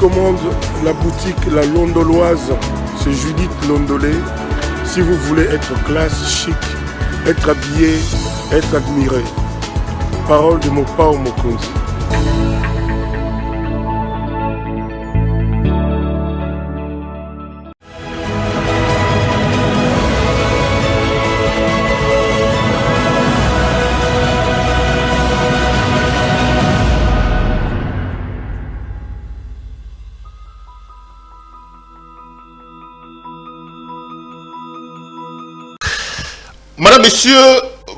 commande la boutique La Londoloise, c'est Judith Londolé. Si vous voulez être classe, chic, être habillé, être admiré. Parole de Mopao Mokonzi. Madame, Messieurs,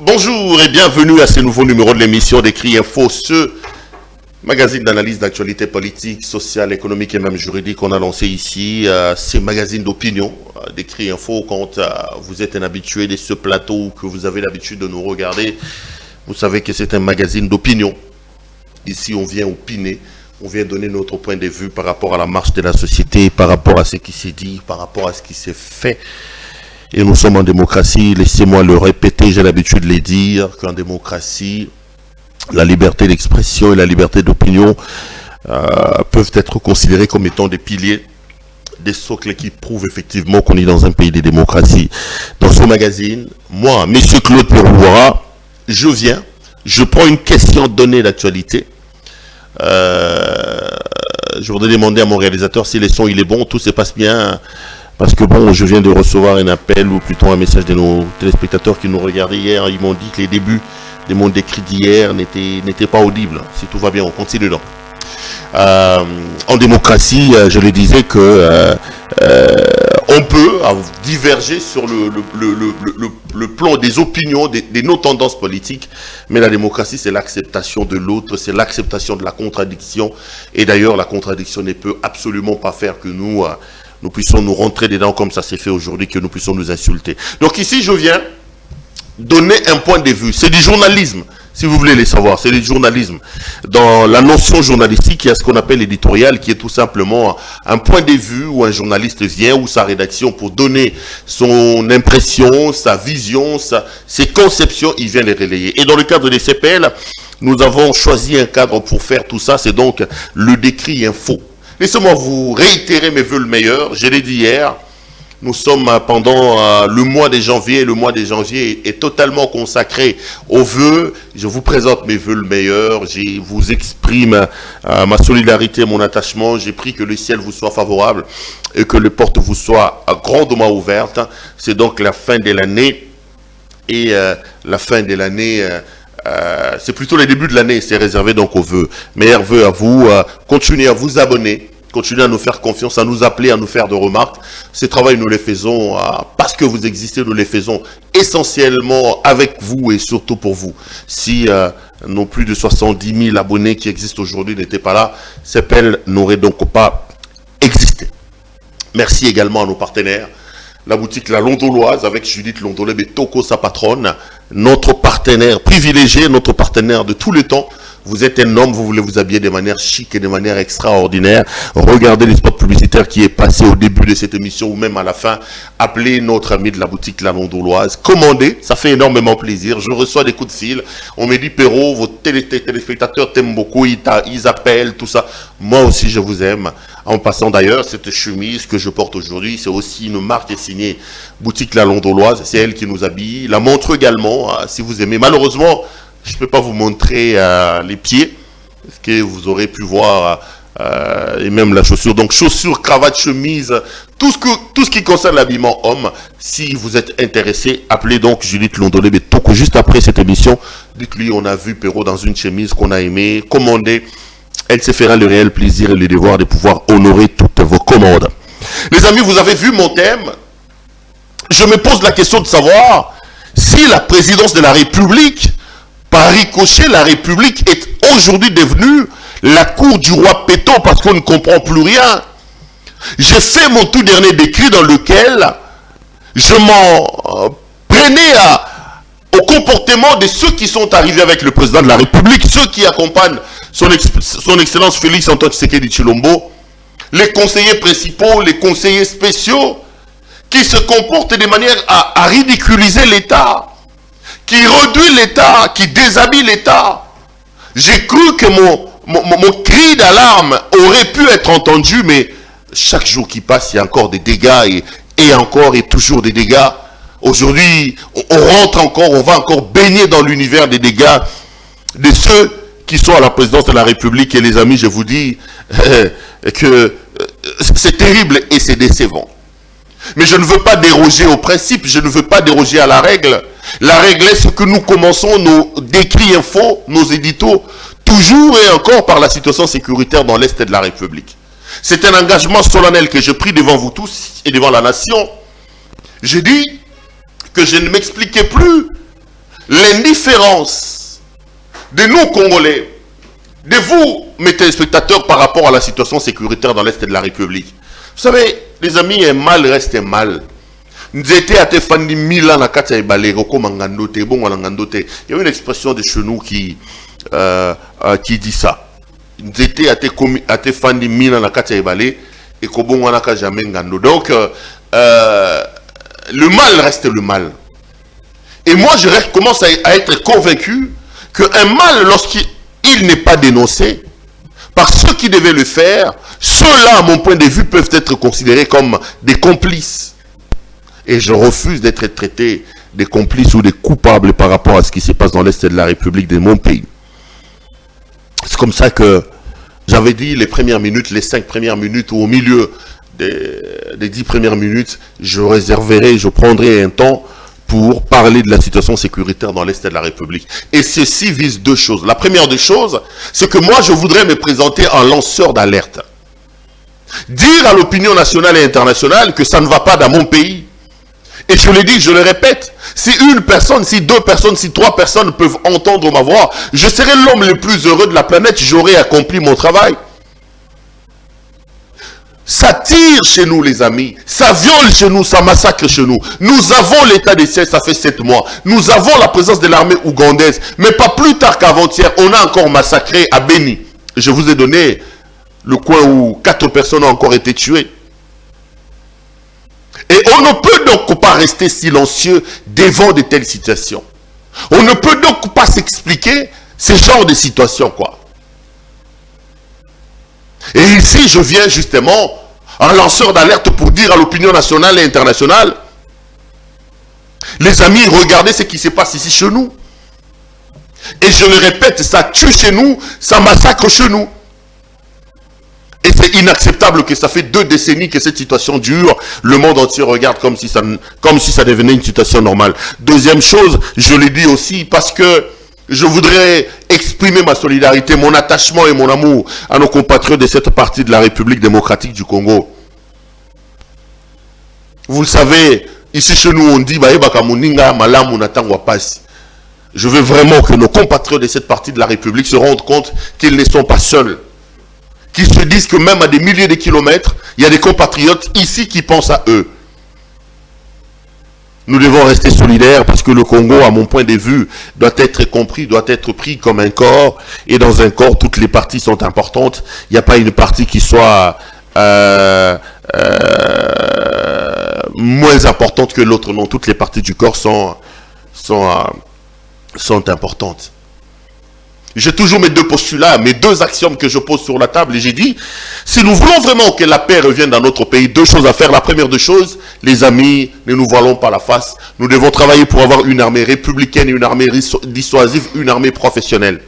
bonjour et bienvenue à ce nouveau numéro de l'émission d'Écrit Info, ce magazine d'analyse d'actualité politique, sociale, économique et même juridique qu'on a lancé ici. Ces magazines d'opinion d'Écrit Info, quand vous êtes un habitué de ce plateau ou que vous avez l'habitude de nous regarder, vous savez que c'est un magazine d'opinion. Ici, on vient opiner, on vient donner notre point de vue par rapport à la marche de la société, par rapport à ce qui s'est dit, par rapport à ce qui s'est fait. Et nous sommes en démocratie, laissez-moi le répéter, j'ai l'habitude de le dire, qu'en démocratie, la liberté d'expression et la liberté d'opinion peuvent être considérées comme étant des piliers, des socles qui prouvent effectivement qu'on est dans un pays de démocratie. Dans ce magazine, moi, Monsieur Claude Perouara, je viens, je prends une question donnée d'actualité. Je voudrais demander à mon réalisateur si le son il est bon, tout se passe bien. Parce que bon, je viens de recevoir un appel ou plutôt un message de nos téléspectateurs qui nous regardaient hier. Ils m'ont dit que les débuts de mon décrit d'hier n'étaient pas audibles. Si tout va bien, on continue donc. En démocratie, je le disais que on peut diverger sur le plan des opinions, de nos tendances politiques, mais la démocratie, c'est l'acceptation de l'autre, c'est l'acceptation de la contradiction. Et d'ailleurs, la contradiction ne peut absolument pas faire que nous puissions nous rentrer dedans comme ça s'est fait aujourd'hui, que nous puissions nous insulter. Donc ici, je viens donner un point de vue. C'est du journalisme, si vous voulez les savoir. C'est du journalisme. Dans la notion journalistique, il y a ce qu'on appelle l'éditorial, qui est tout simplement un point de vue où un journaliste vient, ou sa rédaction, pour donner son impression, sa vision, ses conceptions, il vient les relayer. Et dans le cadre des CPL, nous avons choisi un cadre pour faire tout ça, c'est donc le décrit info. Laissez-moi vous réitérer mes vœux le meilleur. Je l'ai dit hier, nous sommes pendant le mois de janvier. Le mois de janvier est totalement consacré aux vœux. Je vous présente mes vœux le meilleur. Je vous exprime ma solidarité, mon attachement. J'ai pris que le ciel vous soit favorable et que les portes vous soient grandement ouvertes. C'est donc la fin de l'année. Et la fin de l'année... c'est plutôt le début de l'année, c'est réservé donc aux vœux. Meilleurs vœux à vous, continuez à vous abonner, continuez à nous faire confiance, à nous appeler, à nous faire de remarques. Ce travail, nous les faisons parce que vous existez, nous les faisons essentiellement avec vous et surtout pour vous. Si nos plus de 70 000 abonnés qui existent aujourd'hui n'étaient pas là, CPL n'aurait donc pas existé. Merci également à nos partenaires. La boutique La Londoloise avec Judith Londolé et Toko, sa patronne, notre partenaire privilégié, notre partenaire de tous les temps. Vous êtes un homme, vous voulez vous habiller de manière chic et de manière extraordinaire. Regardez les spots publicitaires qui est passé au début de cette émission ou même à la fin. Appelez notre ami de la boutique La Londoloise. Commandez, ça fait énormément plaisir. Je reçois des coups de fil. On me dit, Perrault, vos téléspectateurs t'aiment beaucoup, ils appellent, tout ça. Moi aussi, je vous aime. En passant d'ailleurs, cette chemise que je porte aujourd'hui, c'est aussi une marque signée boutique La Londoloise. C'est elle qui nous habille. La montre également, si vous aimez. Malheureusement, je ne peux pas vous montrer les pieds, parce que vous aurez pu voir, et même la chaussure. Donc chaussures, cravate, chemise, tout ce qui concerne l'habillement homme. Si vous êtes intéressé, appelez donc Judith Londolé et Toko juste après cette émission. Dites-lui, on a vu Perrault dans une chemise qu'on a aimée, commandez. Elle se fera le réel plaisir et le devoir de pouvoir honorer toutes vos commandes. Les amis, vous avez vu mon thème. Je me pose la question de savoir si la présidence de la République, par ricochet, la République est aujourd'hui devenue la cour du roi Péto parce qu'on ne comprend plus rien. J'ai fait mon tout dernier décret dans lequel je m'en prenais au comportement de ceux qui sont arrivés avec le président de la République, ceux qui accompagnent son Excellence Félix Antoine Tshisekedi Tshilombo, les conseillers principaux, les conseillers spéciaux, qui se comportent de manière à ridiculiser l'État, qui réduit l'État, qui déshabille l'État. J'ai cru que mon cri d'alarme aurait pu être entendu, mais chaque jour qui passe, il y a encore des dégâts et encore et toujours des dégâts. Aujourd'hui, on rentre encore, on va encore baigner dans l'univers des dégâts de ceux qui sont à la présidence de la République. Et les amis, je vous dis que c'est terrible et c'est décevant. Mais je ne veux pas déroger au principe, je ne veux pas déroger à la règle. La règle est ce que nous commençons nos décrits infos, nos éditos, toujours et encore par la situation sécuritaire dans l'Est de la République. C'est un engagement solennel que je pris devant vous tous et devant la nation. J'ai dit que je ne m'expliquais plus l'indifférence de nous Congolais, de vous, mes téléspectateurs, par rapport à la situation sécuritaire dans l'Est de la République. Vous savez, les amis, un mal reste un mal. Il y a une expression de chez nous qui dit ça. Donc, le mal reste le mal. Et moi, je commence à être convaincu qu'un mal, lorsqu'il n'est pas dénoncé par ceux qui devaient le faire, ceux-là, à mon point de vue, peuvent être considérés comme des complices. Et je refuse d'être traité des complices ou des coupables par rapport à ce qui se passe dans l'Est de la République de mon pays. C'est comme ça que j'avais dit les premières minutes, les 5 premières minutes, ou au milieu des 10 premières minutes, je réserverai, je prendrai un temps pour parler de la situation sécuritaire dans l'Est de la République. Et ceci vise 2 choses. La première des choses, c'est que moi, je voudrais me présenter en lanceur d'alerte. Dire à l'opinion nationale et internationale que ça ne va pas dans mon pays. Et je le dis, je le répète, si une personne, si 2 personnes, si 3 personnes peuvent entendre ma voix, je serai l'homme le plus heureux de la planète, j'aurai accompli mon travail. Ça tire chez nous, les amis. Ça viole chez nous, ça massacre chez nous. Nous avons l'état de siège, ça fait 7 mois. Nous avons la présence de l'armée ougandaise. Mais pas plus tard qu'avant-hier, on a encore massacré à Beni. Je vous ai donné le coin où 4 personnes ont encore été tuées. Et on ne peut donc pas rester silencieux devant de telles situations. On ne peut donc pas s'expliquer ce genre de situations, quoi. Et ici, je viens justement en lanceur d'alerte pour dire à l'opinion nationale et internationale, les amis, regardez ce qui se passe ici chez nous. Et je le répète, ça tue chez nous, ça massacre chez nous. Et c'est inacceptable que ça fait 2 décennies que cette situation dure. Le monde entier regarde comme si ça devenait une situation normale. Deuxième chose, je le dis aussi parce que je voudrais exprimer ma solidarité, mon attachement et mon amour à nos compatriotes de cette partie de la République démocratique du Congo. Vous le savez, ici chez nous on dit je veux vraiment que nos compatriotes de cette partie de la République se rendent compte qu'ils ne sont pas seuls. Qu'ils se disent que même à des milliers de kilomètres, il y a des compatriotes ici qui pensent à eux. Nous devons rester solidaires parce que le Congo, à mon point de vue, doit être compris, doit être pris comme un corps. Et dans un corps, toutes les parties sont importantes. Il n'y a pas une partie qui soit moins importante que l'autre. Non, toutes les parties du corps sont importantes. J'ai toujours mes 2 postulats, mes 2 axiomes que je pose sur la table. Et j'ai dit, si nous voulons vraiment que la paix revienne dans notre pays, 2 choses à faire. La première des choses, les amis, ne nous voilons pas la face. Nous devons travailler pour avoir une armée républicaine, une armée dissuasive, une armée professionnelle.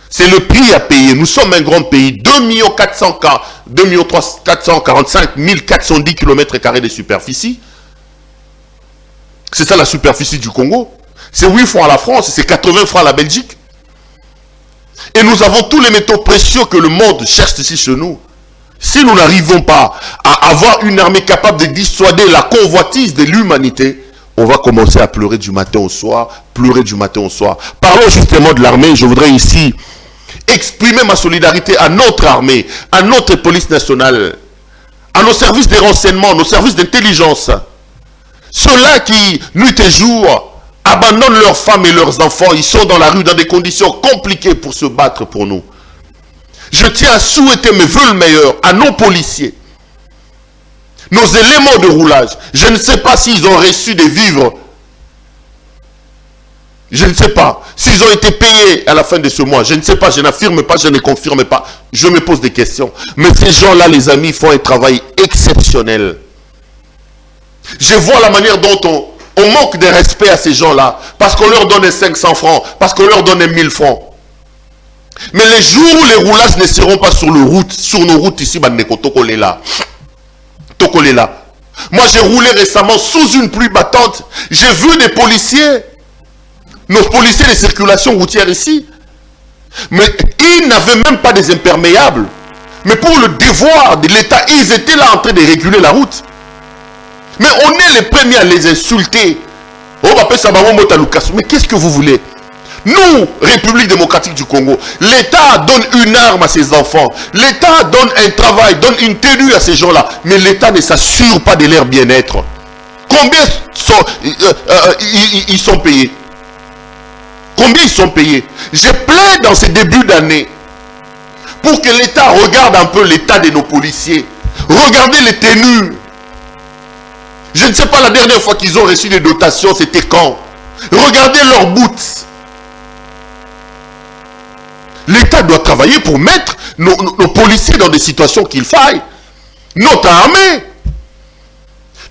C'est le prix à payer. Nous sommes un grand pays. 2 445 410 km² de superficie. C'est ça la superficie du Congo. C'est 8 fois la France, c'est 80 fois la Belgique. Et nous avons tous les métaux précieux que le monde cherche ici chez nous. Si nous n'arrivons pas à avoir une armée capable de dissuader la convoitise de l'humanité, on va commencer à pleurer du matin au soir, Parlons justement de l'armée. Je voudrais ici exprimer ma solidarité à notre armée, à notre police nationale, à nos services de renseignement, nos services d'intelligence. Ceux-là qui, nuit et jour, abandonnent leurs femmes et leurs enfants, ils sont dans la rue dans des conditions compliquées pour se battre pour nous. Je tiens à souhaiter mes vœux meilleurs à nos policiers, nos éléments de roulage. Je ne sais pas s'ils ont reçu des vivres Je ne sais pas. S'ils ont été payés à la fin de ce mois, je ne sais pas, je n'affirme pas, je ne confirme pas. Je me pose des questions. Mais ces gens-là, les amis, font un travail exceptionnel. Je vois la manière dont on manque de respect à ces gens-là. Parce qu'on leur donne 500 francs, parce qu'on leur donne 1000 francs. Mais les jours où les roulages ne seront pas sur nos routes ici, Tokolela. Moi, j'ai roulé récemment sous une pluie battante. J'ai vu des policiers, nos policiers de circulation routière ici. Mais ils n'avaient même pas des imperméables. Mais pour le devoir de l'État, ils étaient là en train de réguler la route. Mais on est les premiers à les insulter. Mais qu'est-ce que vous voulez? Nous, République démocratique du Congo, l'État donne une arme à ses enfants. L'État donne un travail, donne une tenue à ces gens-là. Mais l'État ne s'assure pas de leur bien-être. Combien ils sont payés? Combien ils sont payés? Je plaide dans ces débuts d'année pour que l'État regarde un peu l'état de nos policiers. Regardez les tenues. Je ne sais pas la dernière fois qu'ils ont reçu des dotations, c'était quand? Regardez leurs boots. L'État doit travailler pour mettre nos policiers dans des situations qu'il faille. Notre armée.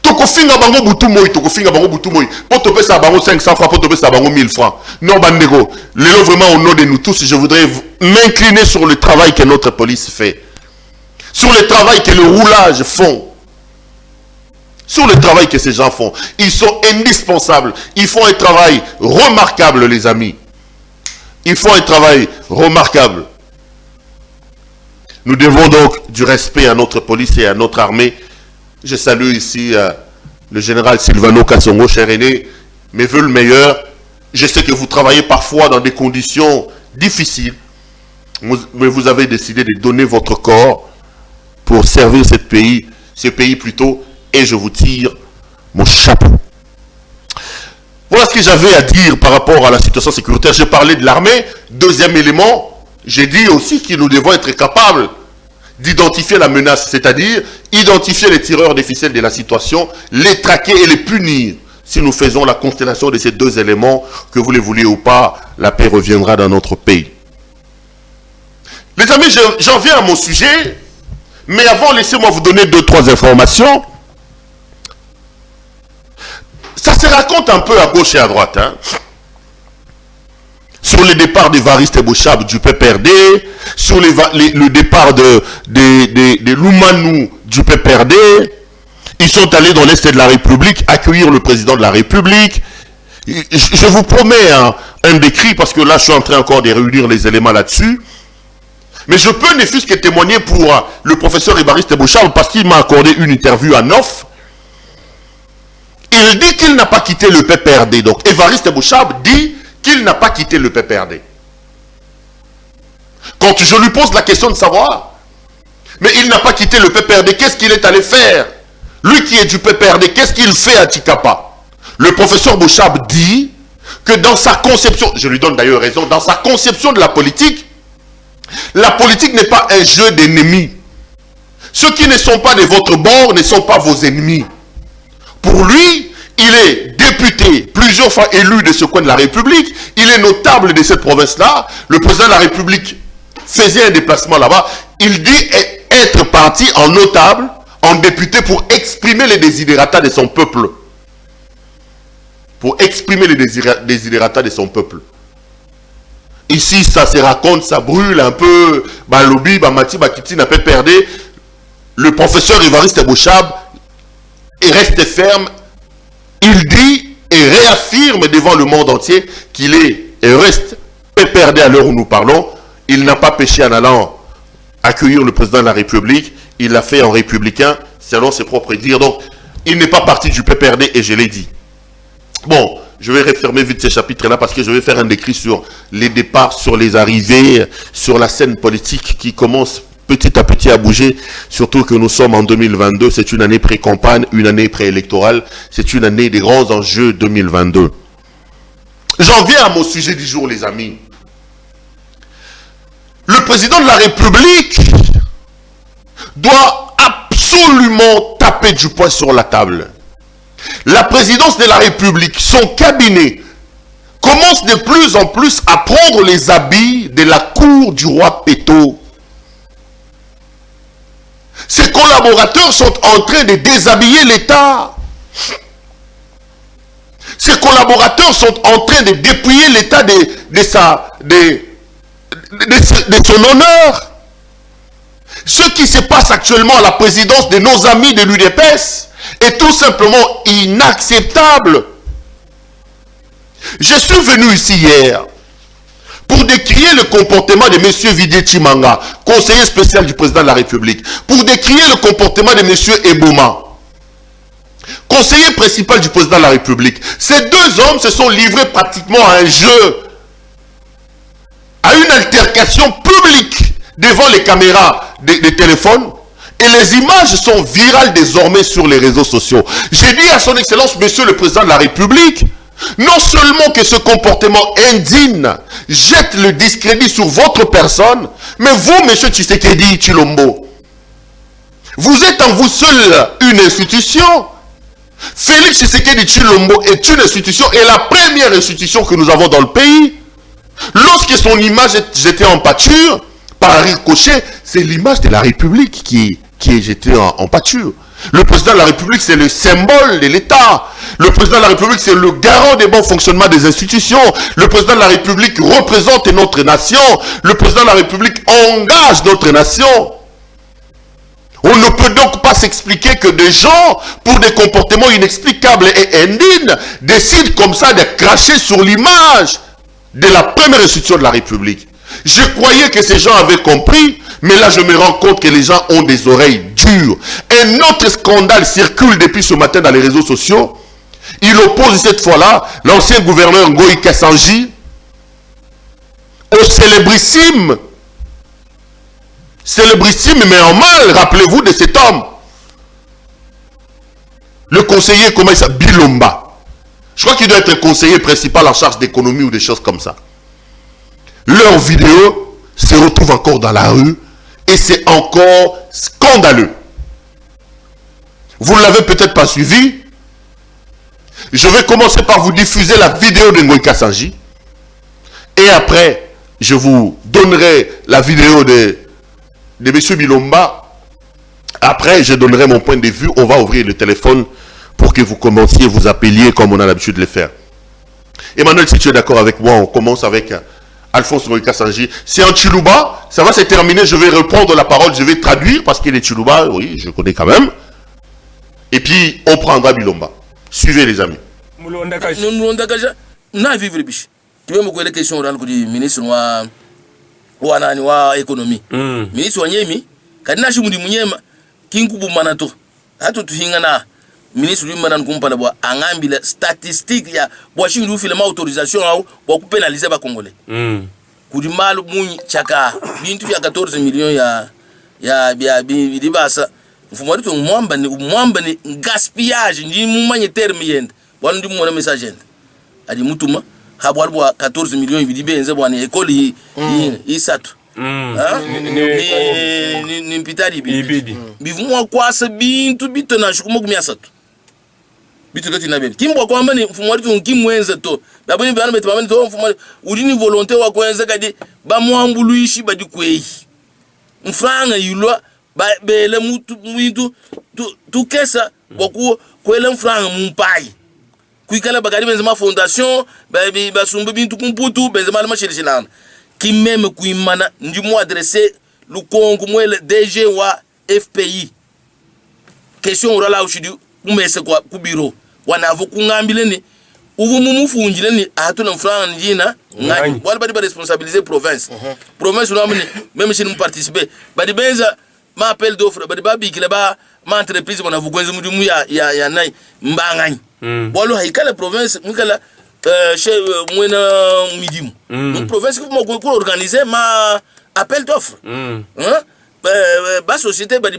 Tokofinga bango butumoy, tokofinga bango butumoy. Pour te payer bango 500 francs, pour te payer bango 1000 francs. Non, bandego. Lélo, vraiment, au nom de nous tous, je voudrais m'incliner sur le travail que notre police fait. Sur le travail que le roulage font. Sur le travail que ces gens font. Ils sont indispensables. Ils font un travail remarquable, les amis. Ils font un travail remarquable. Nous devons donc du respect à notre police et à notre armée. Je salue ici le général Silvano Kassongo, cher aîné, mes voeux le meilleur. Je sais que vous travaillez parfois dans des conditions difficiles, mais vous avez décidé de donner votre corps pour servir ce pays plutôt, et je vous tire mon chapeau. Voilà ce que j'avais à dire par rapport à la situation sécuritaire. J'ai parlé de l'armée. Deuxième élément, j'ai dit aussi que nous devons être capables d'identifier la menace, c'est-à-dire identifier les tireurs des ficelles de la situation, les traquer et les punir. Si nous faisons la constellation de ces deux éléments, que vous les vouliez ou pas, la paix reviendra dans notre pays. Les amis, j'en viens à mon sujet, mais avant, laissez-moi vous donner 2-3 informations. Ça se raconte un peu à gauche et à droite. Hein. Sur le départ d'Évariste Bochab du PPRD, sur le départ de Loumanou du PPRD, ils sont allés dans l'Est de la République accueillir le président de la République. Je vous promets un décrit, parce que là je suis en train encore de réunir les éléments là-dessus. Mais je peux ne fût-ce que témoigner pour le professeur Évariste Bochab, parce qu'il m'a accordé une interview en off. Il dit qu'il n'a pas quitté le PPRD. Donc Évariste Bochab dit qu'il n'a pas quitté le PPRD. Quand je lui pose la question de savoir, mais il n'a pas quitté le PPRD, qu'est-ce qu'il est allé faire? Lui qui est du PPRD, qu'est-ce qu'il fait à Tchikapa? Le professeur Bochab dit que dans sa conception, je lui donne d'ailleurs raison, dans sa conception de la politique n'est pas un jeu d'ennemis. Ceux qui ne sont pas de votre bord ne sont pas vos ennemis. Pour lui, il est député, plusieurs fois élu de ce coin de la République. Il est notable de cette province-là. Le président de la République faisait un déplacement là-bas. Il dit être parti en notable, en député, pour exprimer les désidératas de son peuple. Pour exprimer les désidératas de son peuple. Ici, ça se raconte, ça brûle un peu. Balobi, Bamati, Bakiti n'a pas perdu. Le professeur Évariste Bochab reste ferme. Il dit et réaffirme devant le monde entier qu'il est et reste PPRD à l'heure où nous parlons. Il n'a pas péché en allant accueillir le président de la République. Il l'a fait en républicain, selon ses propres dires. Donc, il n'est pas parti du PPRD et je l'ai dit. Bon, je vais refermer vite ces chapitres-là parce que je vais faire un décrit sur les départs, sur les arrivées, sur la scène politique qui commence petit à petit à bouger, surtout que nous sommes en 2022, c'est une année pré-campagne, une année préélectorale, c'est une année des grands enjeux 2022. J'en viens à mon sujet du jour, les amis. Le président de la République doit absolument taper du poing sur la table. La présidence de la République, son cabinet, commence de plus en plus à prendre les habits de la cour du roi Péto. Ses collaborateurs sont en train de déshabiller l'État. Ses collaborateurs sont en train de dépouiller l'État de son honneur. Ce qui se passe actuellement à la présidence de nos amis de l'UDPS est tout simplement inacceptable. Je suis venu ici hier pour décrier le comportement de M. Vidi Chimanga, conseiller spécial du président de la République, pour décrier le comportement de M. Eboma, conseiller principal du président de la République. Ces deux hommes se sont livrés pratiquement à un jeu, à une altercation publique devant les caméras des téléphones, et les images sont virales désormais sur les réseaux sociaux. J'ai dit à son excellence, monsieur le président de la République, non seulement que ce comportement indigne jette le discrédit sur votre personne, mais vous, monsieur Tshisekedi Tshilombo, vous êtes en vous seul une institution. Félix Tshisekedi Tshilombo est une institution, et la première institution que nous avons dans le pays. Lorsque son image est jetée en pâture, par ricochet, c'est l'image de la République qui est jetée en pâture. Le président de la République, c'est le symbole de l'État. Le président de la République, c'est le garant des bons fonctionnements des institutions. Le président de la République représente notre nation. Le président de la République engage notre nation. On ne peut donc pas s'expliquer que des gens, pour des comportements inexplicables et indignes, décident comme ça de cracher sur l'image de la première institution de la République. Je croyais que ces gens avaient compris, mais là je me rends compte que les gens ont des oreilles dures. Un autre scandale circule depuis ce matin dans les réseaux sociaux. Il oppose cette fois-là l'ancien gouverneur Ngoï Kassanji au célébrissime mais en mal, rappelez-vous de cet homme. Le conseiller, comment il s'appelle, Bilomba. Je crois qu'il doit être conseiller principal en charge d'économie ou des choses comme ça. Leurs vidéos se retrouvent encore dans la rue et c'est encore scandaleux. Vous ne l'avez peut-être pas suivi. Je vais commencer par vous diffuser la vidéo de Ngoï Kassanji et après je vous donnerai la vidéo de M. Bilomba. Après je donnerai mon point de vue. On va ouvrir le téléphone pour que vous commenciez, vous appeliez comme on a l'habitude de le faire. Emmanuel, si tu es d'accord avec moi, on commence avec Alphonse Ngoï Kassanji. C'est en Chiluba, ça va se terminer, je vais reprendre la parole, je vais traduire parce qu'il est Chiluba, oui, je connais quand même. Et puis, on prendra Bilomba. Suivez les amis. Na vivre biche. Tu veux me poser question dans le ministre wa économie. Ministre wa nyemi, kadina shimudi munyema kinkubu manato. Hatu tuhingana ministre lui manan kumpala bwa angambila statistique ya bwa shindu filema autorisation au bwa kupénaliser ba congolais. Kudi malu munyi chaka bintu ya 14 millions ya bidibasa. Mfumo to mwamba ni gaspillage ndi mumanye terme yende. Bwa ndi mwana message yende. Adi mutuma habwa 14 millions bidibenze bwa ni école isatu. Ni mpitari ibidi. Bivumwa kwasa bintu bitona shukumo kumyasatu. Bitu kati na bebe. Kimbo kwa mbani mfumo watu nkimwenza to. Baboni bana metu bamani to mfumo udini volonté wa kwenza kadi ba mwambuluishi badi kwei. Mfranga yulwa ba bele mutu tu kesa boku kwele mfranga mumpai. Kuikala bagari benzema fondation ba sumbu bintu kumputu benzema la machirishilana. Qui même kuimana ndimo adresser le Congo mwele DG wa FPI. Question orala ushidi umese kwa kubiro wana avoku ngambile ni uvu mumufunjile ni atuna mfranga njina ngani wala badi ba responsabiliser province. Province unamni même si nous participer badi benza ma appel d'offre badi ba bikile ba ma entreprise wana vukwenze mudimu ya nai mbangani. Bolo haikala province mukala chez Mwena Midimu. Donc, province pour organiser ma appel d'offres. Ba société ba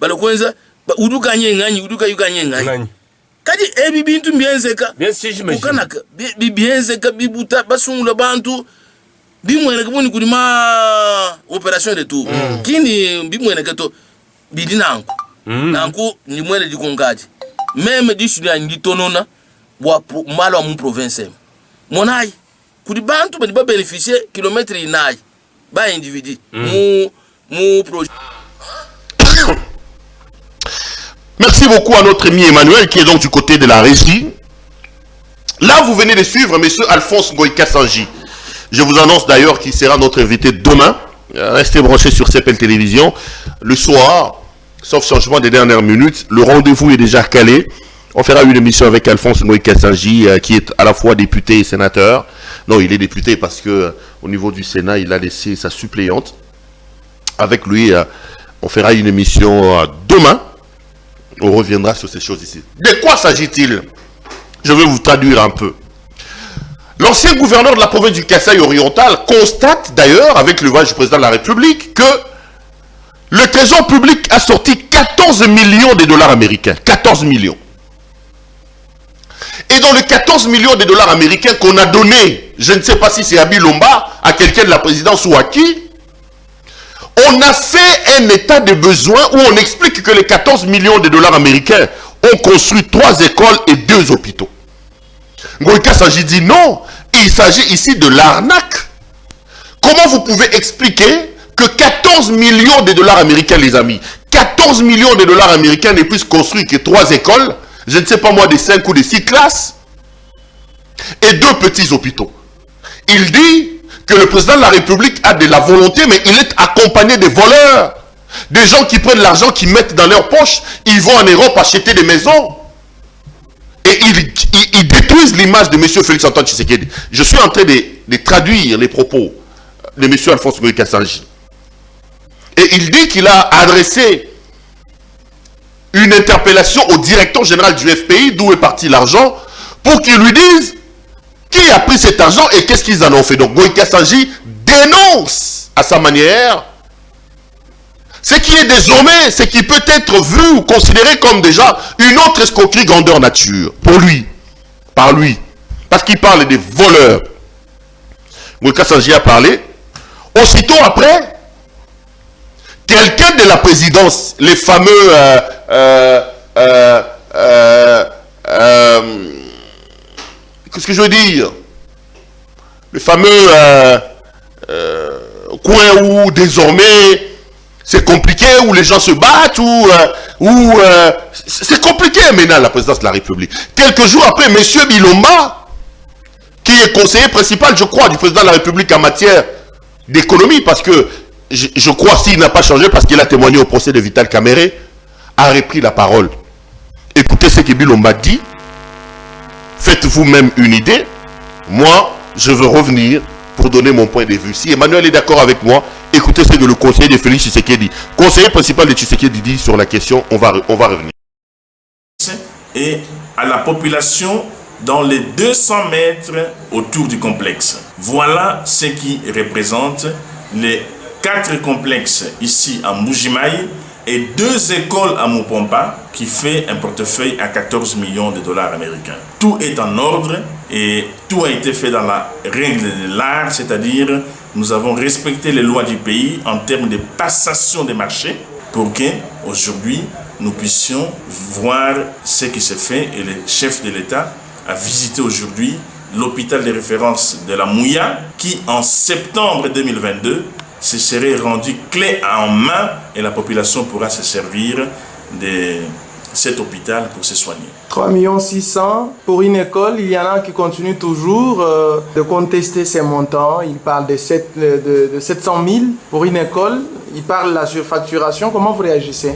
le kwenza uduka ngani uduka yukanye ngani. Kadi ebi bintu bienzeka. Bien si j'imagine. Ukanaka bienzeka bibuta basungula bantu bimwene kubuni kulima opération de tout. Kini bimwene kato bidinanku. Nanku ni mwene dikongaji. Même dishuri ndi tonona wa malo mu province monai kudi bantu badi ba bénéficier kilomètre inai ba individu mu projet. Merci beaucoup à notre ami Emmanuel qui est donc du côté de la régie. Là, vous venez de suivre M. Alphonse Ngoïka Sanji. Je vous annonce d'ailleurs qu'il sera notre invité demain. Restez branchés sur CPL Télévision. Le soir, sauf changement des dernières minutes, le rendez-vous est déjà calé. On fera une émission avec Alphonse Ngoïka Sanji, qui est à la fois député et sénateur. Non, il est député parce que au niveau du Sénat, il a laissé sa suppléante. Avec lui, on fera une émission demain. On reviendra sur ces choses ici. De quoi s'agit-il? Je vais vous traduire un peu. L'ancien gouverneur de la province du Kasaï oriental constate d'ailleurs, avec le voyage du président de la République, que le trésor public a sorti 14 millions de dollars américains. 14 millions. Et dans les 14 millions de dollars américains qu'on a donnés, je ne sais pas si c'est à Bilomba, à quelqu'un de la présidence ou à qui, on a fait un état de besoin où on explique que les 14 millions de dollars américains ont construit 3 écoles et 2 hôpitaux. Ngoïka Sanji dit non, il s'agit ici de l'arnaque. Comment vous pouvez expliquer que 14 millions de dollars américains, les amis, 14 millions de dollars américains ne puissent construire que 3 écoles, je ne sais pas moi, des 5 ou des 6 classes, et 2 petits hôpitaux. Il dit que le président de la République a de la volonté, mais il est accompagné des voleurs. Des gens qui prennent l'argent, qui mettent dans leur poche, ils vont en Europe acheter des maisons. Et ils détruisent l'image de M. Félix Antoine Tshisekedi. Je suis en train de traduire les propos de M. Alphonse Ngoïka Sanji. Et il dit qu'il a adressé une interpellation au directeur général du FPI, d'où est parti l'argent, pour qu'il lui dise qui a pris cet argent et qu'est-ce qu'ils en ont fait. Donc Ngoïka Sanji dénonce à sa manière ce qui est désormais, ce qui peut être vu ou considéré comme déjà une autre escroquerie grandeur nature, pour lui, par lui, parce qu'il parle des voleurs. Ngoïka Sanji a parlé. Aussitôt après, quelqu'un de la présidence, les fameux qu'est-ce que je veux dire? Le fameux coin où désormais c'est compliqué, où les gens se battent, c'est compliqué maintenant la présidence de la République. Quelques jours après, M. Bilomba, qui est conseiller principal, je crois, du président de la République en matière d'économie, parce que je crois s'il n'a pas changé, parce qu'il a témoigné au procès de Vital Kamere, a repris la parole. Écoutez ce que Bilomba dit. Faites vous-même une idée. Moi, je veux revenir pour donner mon point de vue. Si Emmanuel est d'accord avec moi, écoutez ce que le conseiller de Félix Tshisekedi, conseiller principal de Tshisekedi, dit sur la question. On va revenir. Et à la population dans les 200 mètres autour du complexe. Voilà ce qui représente les 4 complexes ici à Mbujimayi et 2 écoles à Mupompa qui fait un portefeuille à 14 millions de dollars américains. Tout est en ordre et tout a été fait dans la règle de l'art, c'est-à-dire nous avons respecté les lois du pays en termes de passation des marchés pour que aujourd'hui nous puissions voir ce qui se fait et le chef de l'État a visité aujourd'hui l'hôpital de référence de la Mouya qui en septembre 2022 se serait rendu clé en main et la population pourra se servir de cet hôpital pour se soigner. 3 600 000 pour une école, il y en a qui continuent toujours de contester ces montants. Ils parlent de 700 000 pour une école, ils parlent de la surfacturation. Comment vous réagissez?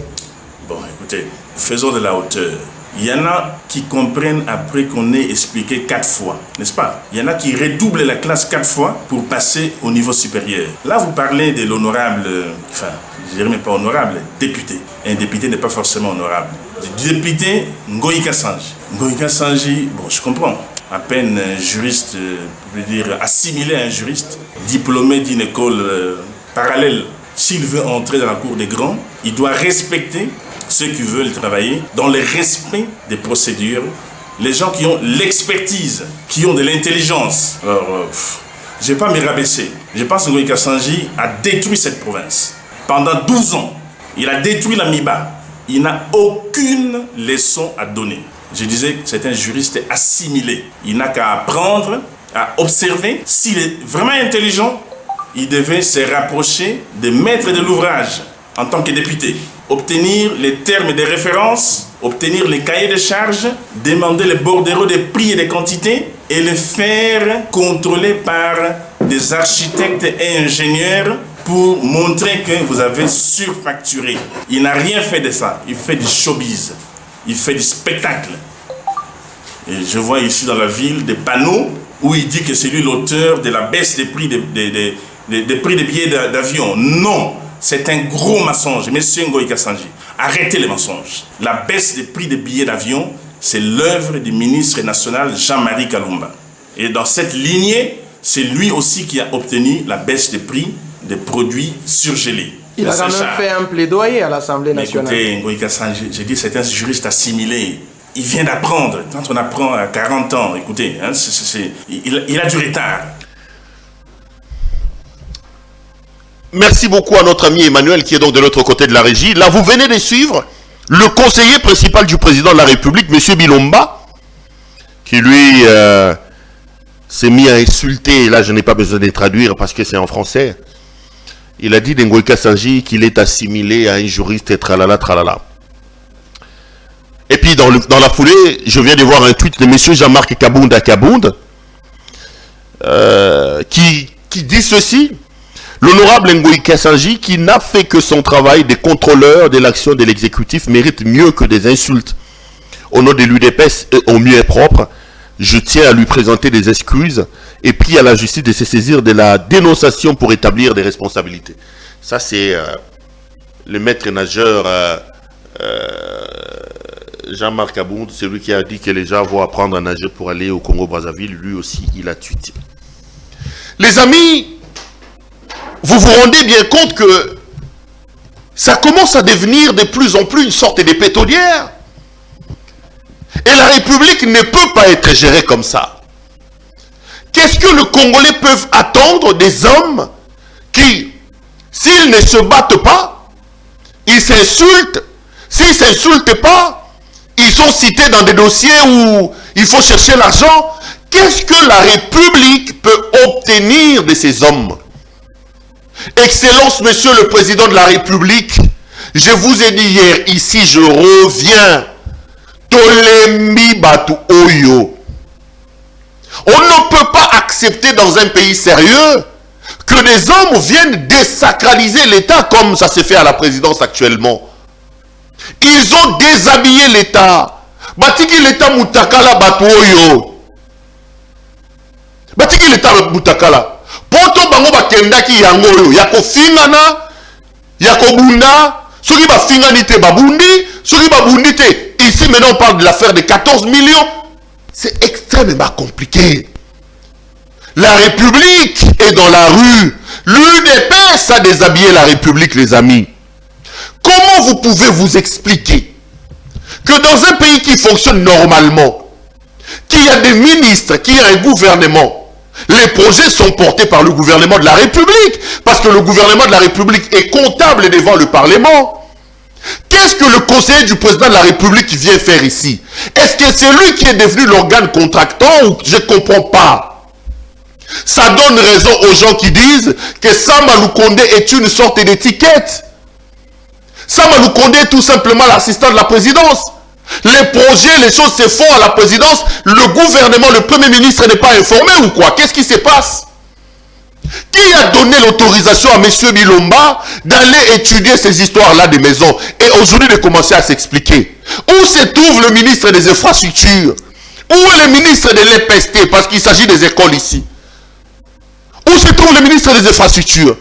Bon, écoutez, faisons de la hauteur. Il y en a qui comprennent après qu'on ait expliqué 4 fois, n'est-ce pas? Il y en a qui redoublent la classe 4 fois pour passer au niveau supérieur. Là, vous parlez de l'honorable, enfin, je dirais même pas honorable, député. Un député n'est pas forcément honorable. Du député Ngoïka Sanji. Ngoïka Sanji, bon, je comprends. À peine un juriste, je veux dire, assimilé à un juriste, diplômé d'une école parallèle. S'il veut entrer dans la cour des grands, il doit respecter ceux qui veulent travailler dans le respect des procédures, les gens qui ont l'expertise, qui ont de l'intelligence. Alors, je ne vais pas me rabaisser. Je pense que Ngoïka Sanji a détruit cette province. Pendant 12 ans, il a détruit la MIBA. Il n'a aucune leçon à donner. Je disais que c'est un juriste assimilé. Il n'a qu'à apprendre à observer. S'il est vraiment intelligent, il devait se rapprocher des maîtres de l'ouvrage en tant que député. Obtenir les termes de référence, obtenir les cahiers de charges, demander les bordereaux des prix et des quantités et les faire contrôler par des architectes et ingénieurs pour montrer que vous avez surfacturé. Il n'a rien fait de ça. Il fait du showbiz. Il fait du spectacle. Et je vois ici dans la ville des panneaux où il dit que c'est lui l'auteur de la baisse des prix des prix des billets d'avion. Non, c'est un gros mensonge. Monsieur Ngoï Kassanji, arrêtez les mensonges. La baisse des prix des billets d'avion, c'est l'œuvre du ministre national Jean-Marie Kalumba. Et dans cette lignée, c'est lui aussi qui a obtenu la baisse des prix des produits surgelés. Il a quand même fait un plaidoyer à l'Assemblée nationale. Écoutez, Ngoï Kassanji, j'ai dit c'est un juriste assimilé. Il vient d'apprendre. Quand on apprend à 40 ans, écoutez, hein, il a du retard. Merci beaucoup à notre ami Emmanuel qui est donc de l'autre côté de la régie. Là, vous venez de suivre le conseiller principal du président de la République, M. Bilomba, qui lui s'est mis à insulter. Et là, je n'ai pas besoin de traduire parce que c'est en français. Il a dit d'Ngoï Kassanji qu'il est assimilé à un juriste et tralala, tralala. Et puis, dans la foulée, je viens de voir un tweet de M. Jean-Marc Kabounda qui dit ceci. L'honorable Ngoï Kassanji, qui n'a fait que son travail de contrôleur de l'action de l'exécutif, mérite mieux que des insultes. Au nom de l'UDPS et au mieux propre, je tiens à lui présenter des excuses et prie à la justice de se saisir de la dénonciation pour établir des responsabilités. Ça, c'est le maître nageur Jean-Marc Abound, celui qui a dit que les gens vont apprendre à nager pour aller au Congo-Brazzaville. Lui aussi, il a tweeté. Les amis, vous vous rendez bien compte que ça commence à devenir de plus en plus une sorte de pétrolière. Et la République ne peut pas être gérée comme ça. Qu'est-ce que les Congolais peuvent attendre des hommes qui, s'ils ne se battent pas, ils s'insultent. S'ils ne s'insultent pas, ils sont cités dans des dossiers où il faut chercher l'argent. Qu'est-ce que la République peut obtenir de ces hommes? Excellence, Monsieur le Président de la République, je vous ai dit hier, ici je reviens. Tolembi Batu Oyo. On ne peut pas accepter dans un pays sérieux que des hommes viennent désacraliser l'État comme ça se fait à la présidence actuellement. Ils ont déshabillé l'État. Batiki l'État Mutakala Batu Oyo. Batiki l'État Mutakala. Poto bango bakendaki yango oyo yako fingana yako bunda soki ba fingani te babundi soki babundi te. Ici maintenant on parle de l'affaire de 14 millions. C'est extrêmement compliqué. La République est dans la rue. L'UDPS a déshabillé la République, les amis. Comment vous pouvez vous expliquer que dans un pays qui fonctionne normalement, qu'il y a des ministres, qu'il y a un gouvernement, les projets sont portés par le gouvernement de la République, parce que le gouvernement de la République est comptable devant le Parlement. Qu'est-ce que le conseiller du président de la République vient faire ici? Est-ce que c'est lui qui est devenu l'organe contractant ou je ne comprends pas? Ça donne raison aux gens qui disent que Sama Lukonde est une sorte d'étiquette. Sama Lukonde est tout simplement l'assistant de la présidence. Les projets, les choses se font à la présidence. Le gouvernement, le premier ministre n'est pas informé ou quoi? Qu'est-ce qui se passe? Qui a donné l'autorisation à M. Bilomba d'aller étudier ces histoires-là des maisons et aujourd'hui de commencer à s'expliquer? Où se trouve le ministre des Infrastructures? Où est le ministre de l'EPST? Parce qu'il s'agit des écoles ici. Où se trouve le ministre des Infrastructures?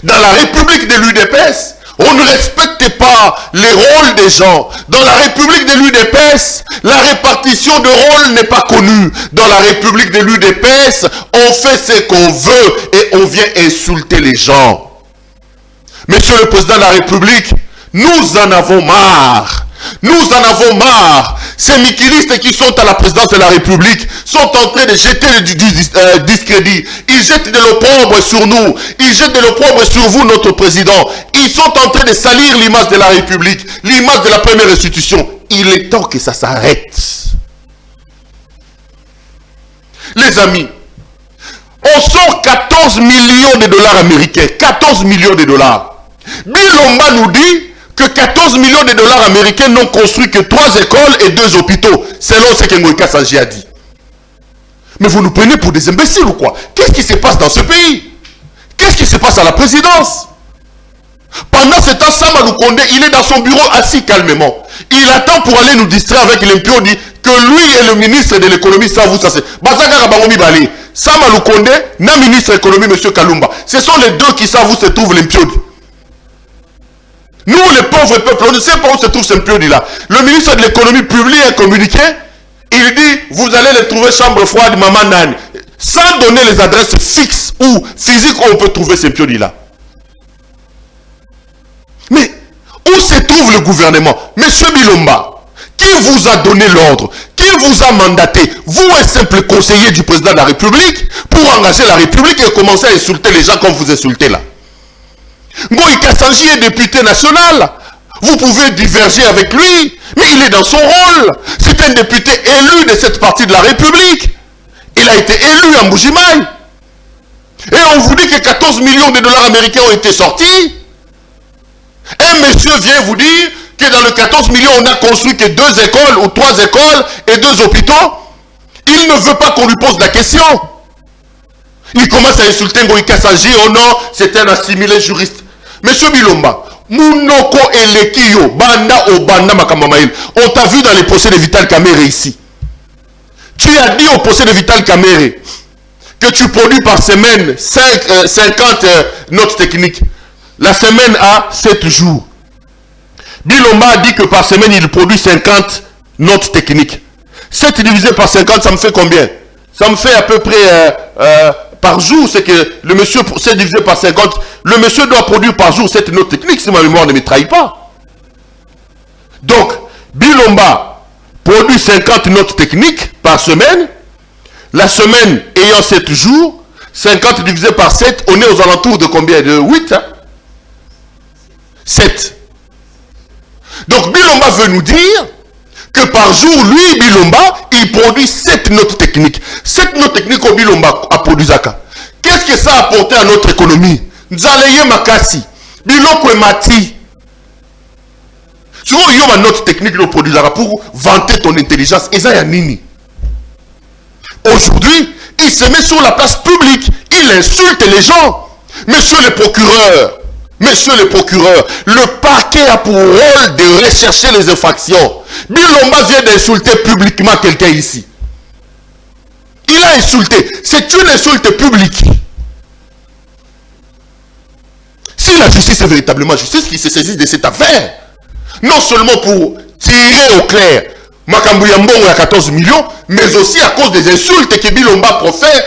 Dans la République de l'UDPS, on ne respecte pas les rôles des gens. Dans la République de l'UDPS, la répartition de rôles n'est pas connue. Dans la République de l'UDPS, on fait ce qu'on veut et on vient insulter les gens. Monsieur le Président de la République, nous en avons marre. Nous en avons marre. Ces mikilistes qui sont à la présidence de la République sont en train de jeter du discrédit. Ils jettent de l'opprobre sur nous. Ils jettent de l'opprobre sur vous, notre président. Ils sont en train de salir l'image de la République, l'image de la première institution. Il est temps que ça s'arrête. les amis, on sort 14 millions de dollars américains. 14 millions de dollars. Bilomba nous dit que 14 millions de dollars américains n'ont construit que 3 écoles et 2 hôpitaux, selon ce que Ngoïka Sanji a dit. Mais vous nous prenez pour des imbéciles ou quoi? Qu'est-ce qui se passe dans ce pays? Qu'est-ce qui se passe à la présidence? Pendant ce temps, Sama Lukonde, il est dans son bureau assis calmement. Il attend pour aller nous distraire avec l'impio, dit que lui et le ministre de l'économie savent où ça c'est. Bazaka Rabangomi Bali, Sama Lukonde, na ministre de l'économie, M. Kalumba. Ce sont les deux qui savent où se trouve l'impio. Nous, les pauvres peuples, on ne sait pas où se trouve ce l'impio là. Le ministre de l'économie publie un communiqué. Il dit, vous allez les trouver chambre froide, maman Nani. Sans donner les adresses fixes ou physiques où on peut trouver ces l'impio là. Mais où se trouve le gouvernement? Monsieur Bilomba, qui vous a donné l'ordre? Qui vous a mandaté? Vous, un simple conseiller du président de la République, pour engager la République et commencer à insulter les gens comme vous insultez là. Ngoïka Sanji est député national. Vous pouvez diverger avec lui, mais il est dans son rôle. C'est un député élu de cette partie de la République. Il a été élu à Mbujimaï. Et on vous dit que 14 millions de dollars américains ont été sortis. Un monsieur vient vous dire que dans le 14 millions, on n'a construit que 2 écoles ou 3 écoles et 2 hôpitaux. Il ne veut pas qu'on lui pose la question. Il commence à insulter Ngoïka Sanji. Oh non, c'est un assimilé juriste. Monsieur Bilomba, Mounoko Elekio, Banda Obanda Makamamaïl, on t'a vu dans les procès de Vital Kamere ici. Tu as dit au procès de Vital Kamere que tu produis par semaine 50 notes techniques. La semaine a 7 jours. Bilomba a dit que par semaine, il produit 50 notes techniques. 7 divisé par 50, ça me fait combien? Ça me fait à peu près par jour, c'est que le monsieur, 7 divisé par 50, le monsieur doit produire par jour 7 notes techniques, si ma mémoire ne me trahit pas. Donc, Bilomba produit 50 notes techniques par semaine. La semaine ayant 7 jours, 50 divisé par 7, on est aux alentours de combien? De 8, hein? 7. Donc Bilomba veut nous dire que par jour, lui, Bilomba, il produit 7 notes techniques. 7 notes techniques au Bilomba a produit Zaka. Qu'est-ce que ça a apporté à notre économie? Nzaleye Makasi, Biloko Mati. Tu vois, il y a une note technique de produit Zaka pour vanter ton intelligence. Et ça, il y a Nini. Aujourd'hui, il se met sur la place publique. Il insulte les gens. Monsieur le procureur, le parquet a pour rôle de rechercher les infractions. Bilomba vient d'insulter publiquement quelqu'un ici. Il a insulté. C'est une insulte publique. Si la justice est véritablement justice, qui se saisit de cette affaire, non seulement pour tirer au clair Makambuya Mbongo à 14 millions, mais aussi à cause des insultes que Bilomba profère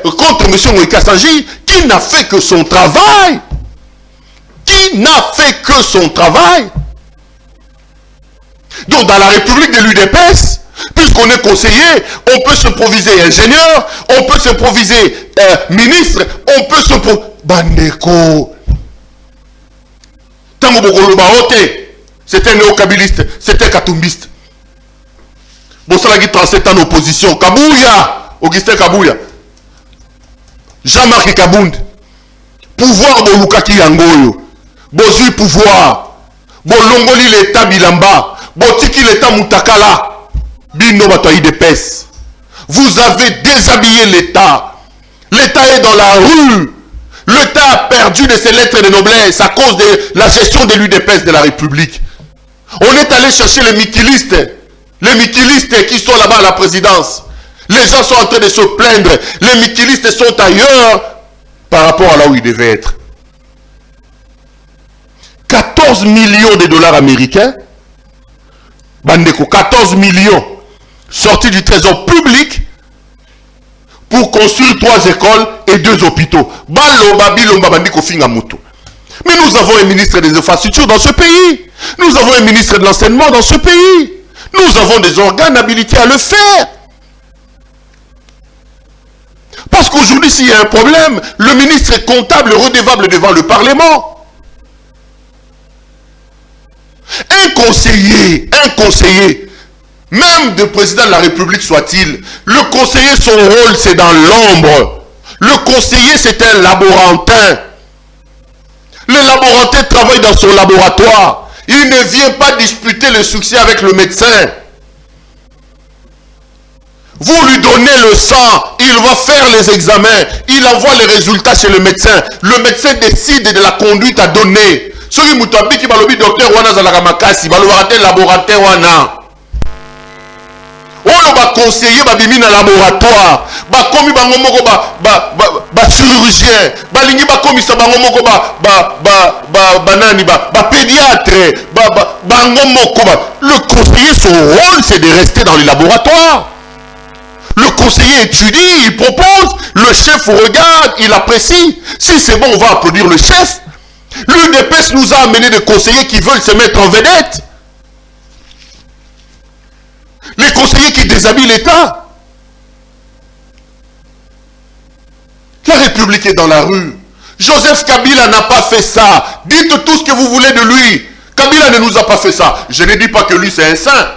contre M. Ngoïka Sanji, qui n'a fait que son travail. Qui n'a fait que son travail. Donc dans la République de l'UDPS, puisqu'on est conseiller, on peut s'improviser ingénieur, on peut s'improviser ministre, on peut s'improviser... Bandeko. Tango Bokoloba Ote, c'était un néo-kabiliste, c'était un katumbiste. Bossalagi 37 ans d'opposition. Kabouya, Augustin Kabouya. Jean-Marc Kabound. Pouvoir Bolukaki Yangoyo. Bozui pouvoir. Bolongoli l'état Bilamba. Botiki l'état Moutakala. Bino Batoyi de Pes. Vous avez déshabillé l'état. L'état est dans la rue. L'état a perdu de ses lettres de noblesse à cause de la gestion de l'UDPS de la République. On est allé chercher les miquilistes. Les miquilistes qui sont là-bas à la présidence. Les gens sont en train de se plaindre. Les miquilistes sont ailleurs par rapport à là où ils devaient être. 14 millions de dollars américains. Bandeko, 14 millions sortis du trésor public pour construire 3 écoles et 2 hôpitaux. Balomba, Bilomba, Bandeko, Fingamutu. Mais nous avons un ministre des infrastructures dans ce pays. Nous avons un ministre de l'enseignement dans ce pays. Nous avons des organes habilités à le faire. Parce qu'aujourd'hui, s'il y a un problème, le ministre est comptable, redevable devant le Parlement. Un conseiller même de président de la République soit-il, le conseiller, son rôle, c'est dans l'ombre. Le conseiller, c'est un laborantin. Le laborantin travaille dans son laboratoire. Il ne vient pas disputer le succès avec le médecin. Vous lui donnez le sang, il va faire les examens, il envoie les résultats chez le médecin. Le médecin décide de la conduite à donner. Ce qui mutabi qui va le docteur wana zalaka makasi, va le laboratoire wana. On va conseiller babimi na laboratoire, ba komi bango moko ba chirurgien, ba lingi ba komi sa bango moko ba pédiatre, bango moko ba. Le conseiller, son rôle c'est de rester dans les laboratoires. Le conseiller étudie, il propose, le chef regarde, il apprécie. Si c'est bon, on va applaudir le chef. L'UDPS nous a amené des conseillers qui veulent se mettre en vedette. Les conseillers qui déshabillent l'État. La République est dans la rue. Joseph Kabila n'a pas fait ça. Dites tout ce que vous voulez de lui. Kabila ne nous a pas fait ça. Je ne dis pas que lui c'est un saint.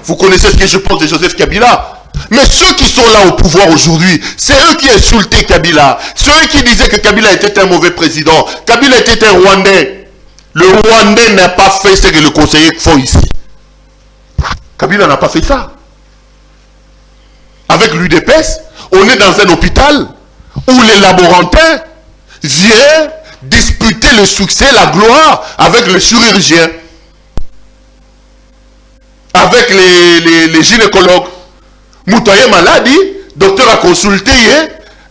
Vous connaissez ce que je pense de Joseph Kabila. Mais ceux qui sont là au pouvoir aujourd'hui, c'est eux qui insultaient Kabila. C'est eux qui disaient que Kabila était un mauvais président. Kabila était un Rwandais. Le Rwandais n'a pas fait ce que le conseiller font ici. Kabila n'a pas fait ça. Avec l'UDPS, on est dans un hôpital où les laborantins viennent disputer le succès, la gloire avec le chirurgien, avec les gynécologues. Moutaye maladie, docteur a consulté,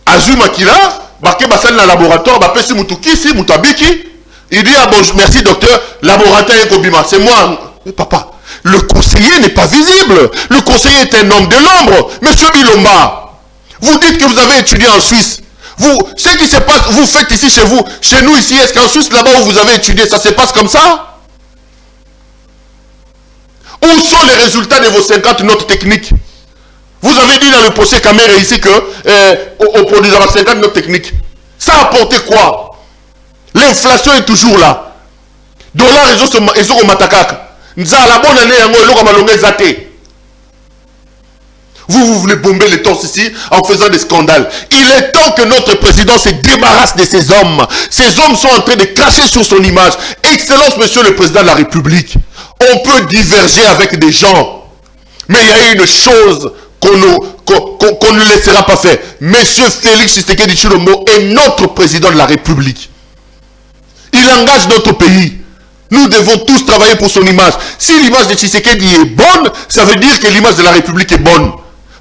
Azu Makila, Baké Bassan dans le laboratoire, Bapesi Moutoukisi, Moutabiki. Il dit, ah bon, merci docteur, laboratoire est Kobima. C'est moi, papa. Le conseiller n'est pas visible. Le conseiller est un homme de l'ombre. Monsieur Bilomba, vous dites que vous avez étudié en Suisse. Vous, ce qui se passe, vous faites ici chez vous, chez nous ici, est-ce qu'en Suisse, là-bas où vous avez étudié, ça se passe comme ça? Où sont les résultats de vos 50 notes techniques? Vous avez dit dans le procès caméra ici que au produit de 50 notes techniques. Ça a apporté quoi? L'inflation est toujours là. Dollar et au matakaka. La bonne année, vous voulez bomber les torses ici en faisant des scandales. Il est temps que notre président se débarrasse de ces hommes. Ces hommes sont en train de cracher sur son image. Excellence, monsieur le président de la République. On peut diverger avec des gens. Mais il y a une chose qu'on ne laissera pas faire. Monsieur Félix Tshisekedi Tshilombo est notre président de la République. Il engage notre pays. Nous devons tous travailler pour son image. Si l'image de Tshisekedi est bonne, ça veut dire que l'image de la République est bonne.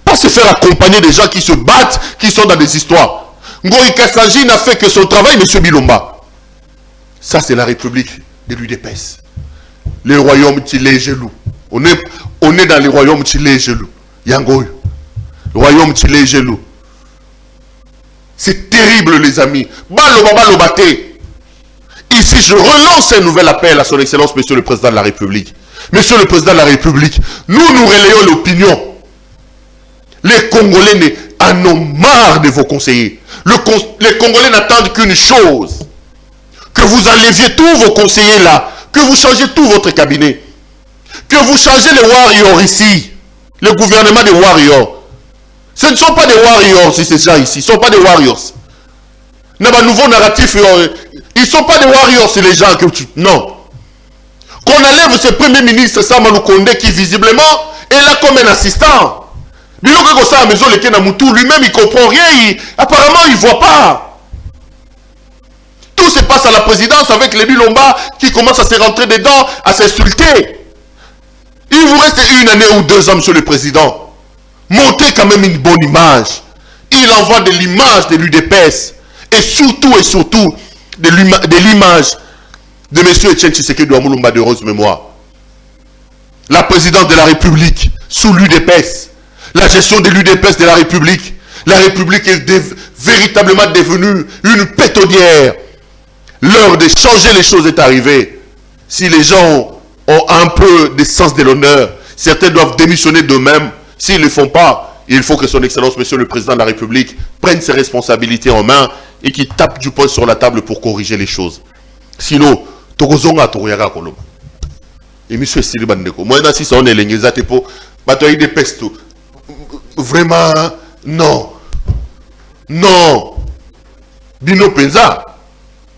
Pas se faire accompagner des gens qui se battent, qui sont dans des histoires. Ngoï Kassanji n'a fait que son travail, monsieur Bilomba. Ça, c'est la République de l'UDPS. Les royaumes Tchilé Gelou. On est dans les royaumes Tchilé Gelou. Yangoy. Le royaume Tchilé Gelou. C'est terrible, les amis. Balobate. Ici, je relance un nouvel appel à son excellence, monsieur le président de la République. Monsieur le président de la République, nous relayons l'opinion. Les Congolais en ont marre de vos conseillers. Les Congolais n'attendent qu'une chose. Que vous enleviez tous vos conseillers là. Que vous changez tout votre cabinet. Que vous changez les warriors ici. Le gouvernement des warriors. Ce ne sont pas des warriors, ces gens ici. Ce ne sont pas des warriors. Dans un nouveau narratif, ils ne sont pas des warriors, c'est les gens que tu... Non. Qu'on enlève ce premier ministre Samalou Kondé qui visiblement est là comme un assistant. Lui-même il ne comprend rien. Apparemment il ne voit pas. Tout se passe à la présidence avec les Bilomba qui commencent à se rentrer dedans, à s'insulter. Il vous reste 1 année ou 2 ans, monsieur le président. Montez quand même une bonne image. Il envoie de l'image de l'UDPS. Et surtout de l'image de M. Etienne Tshisekedi Ouamulumba de heureuse mémoire. La présidente de la République sous l'UDPS. La gestion de l'UDPS de la République. La République est véritablement devenue une pétaudière. L'heure de changer les choses est arrivée. Si les gens ont un peu de sens de l'honneur, certains doivent démissionner d'eux-mêmes. S'ils ne le font pas, il faut que son excellence, monsieur le président de la République, prenne ses responsabilités en main et qu'il tape du poing sur la table pour corriger les choses. Sinon, Tokozonga Tokoyaga Koloba. émission esili bandeko. Moi si ça on est l'engeza te po batoyi de pesto. Vraiment non. Non. Bino penza.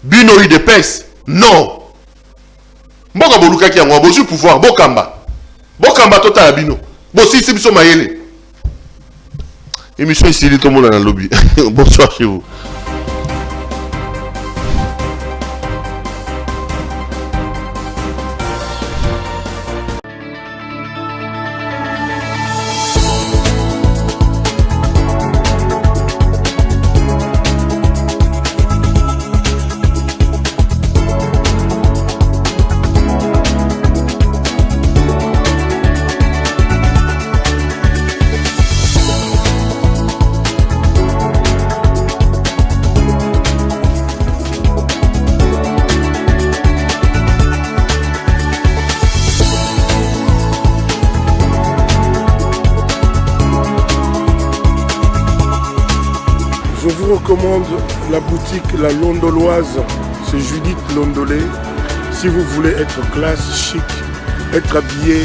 Bino i de pes. Non. Mboka boluka ki yango bozu pouvoir bokamba. Bokamba tota bino. Bosi si biso mayele. Émission esili tout le monde dans le lobby. Bonsoir chez vous. Je vous recommande la boutique La Londoloise, c'est Judith Londolé. Si vous voulez être classe, chic, être habillé,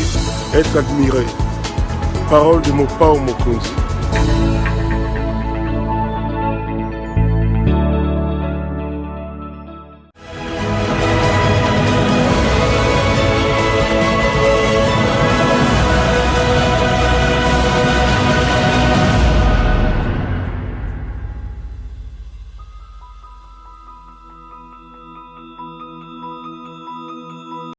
être admiré. Parole de Mopao Mokonzi.